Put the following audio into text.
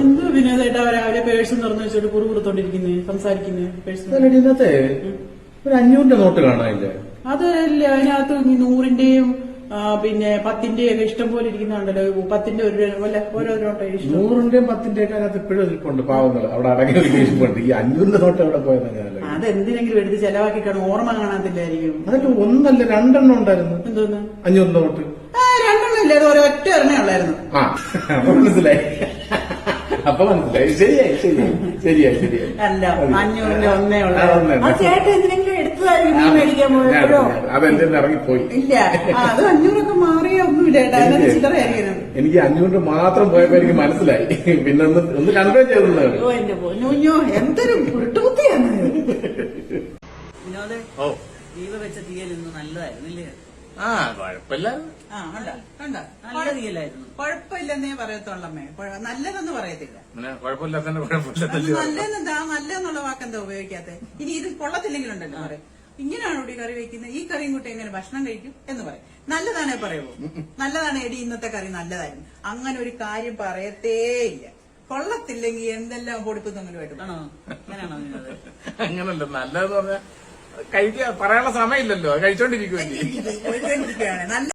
എന്തോ വിനോദമായിട്ട് രാവിലെ പേഴ്സ് തുറന്നു വെച്ചിട്ട് കുറി കൊടുത്തോണ്ടിരിക്കുന്നേ സംസാരിക്കുന്നേ പേഴ്സ് ഇന്നത്തെ ഒരു 500 നോട്ട് കാണാനില്ലേ? അതല്ല അതിനകത്ത് 100-ന്റെയും പിന്നെ 10-ന്റെയും ഒക്കെ ഇഷ്ടം പോലെ ഇരിക്കുന്നുണ്ടല്ലോ. 10-ന്റെ ഓരോ നോട്ട് ഇഷ്ടം. 100-ന്റെയും 10-ന്റെയും ഒക്കെ അതിനകത്ത് ഇപ്പോഴും ഇരിപ്പുണ്ട്. പാവങ്ങൾ അവിടെ അടങ്ങി ഇരിപ്പുണ്ട്. ഈ 500 നോട്ട് എവിടെ പോയെന്നാണ്. അതെന്തിനെങ്കിലും എടുത്ത് ചെലവാക്കി കാണും. ഓർമ്മ കാണാത്തില്ലായിരിക്കും. അതിന് ഒന്നല്ല 2 എണ്ണം ഉണ്ടായിരുന്നു. എന്തോന്ന് 500 നോട്ട്? 2 എണ്ണം ഇല്ല, ഒരൊറ്റ എണ്ണേ ഉള്ളായിരുന്നു. അപ്പൊ മനസ്സിലായി. ശരിയായി. അല്ല 500-ന്റെ ഒന്നേ ഉള്ളായിരുന്നു. ചേട്ടൻ എന്തിനെങ്കിലും എടുത്തതായിരിക്കും മേടിക്കാൻ പോയപ്പോഴോ? അതെന്റെ ഇറങ്ങിപ്പോയി. ഇല്ല, അത് 500 മാറിയ ഒന്നുമില്ല ചേട്ടാ. അതിനകത്ത് ചില്ലറയായിരിക്കും. എനിക്ക് 500 മാത്രം പോയപ്പോ എനിക്ക് മനസ്സിലായി. പിന്നെ ഒന്ന് കൺവേ ചെയ്തതാണ്. എന്റെ പൊന്നോ, എന്തൊരു പുട്ടുകുത്തിയാണ്. വിനോദേ, ദീപ വെച്ച തീയൽ ഇന്ന് നല്ലതായിരുന്നില്ലേ? കുഴപ്പമില്ല. നല്ല തീയലായിരുന്നു. കുഴപ്പമില്ലെന്നേ പറയത്തുള്ളമ്മേ. നല്ലതെന്ന് പറയത്തില്ല. നല്ലതെന്നുള്ള വാക്കെന്താ ഉപയോഗിക്കാത്ത? ഇനി ഇത് കൊള്ളത്തില്ലെങ്കിലുണ്ടല്ലോ പറയും, ഇങ്ങനെയാണോ ഈ കറി വെക്കുന്നത്, ഈ കറിയും കൂട്ടി എങ്ങനെ ഭക്ഷണം കഴിക്കും എന്ന് പറയും. നല്ലതാണേ പറയുമോ? നല്ലതാണ് എടി, ഇന്നത്തെ കറി നല്ലതായിരുന്നു. അങ്ങനെ ഒരു കാര്യം പറയത്തേ ഇല്ല. കൊള്ളത്തില്ലെങ്കിൽ എന്തെല്ലാം പൊടിപ്പ് തൊങ്ങലുമായിട്ട്. ആണോ? അങ്ങനെയാണോ വിനോദേ? അങ്ങനല്ല, നല്ലതെന്ന് പറഞ്ഞാൽ കഴിക്കാൻ പറയാനുള്ള സമയമില്ലല്ലോ, കഴിച്ചോണ്ടിരിക്കുവല്ലേ. നല്ല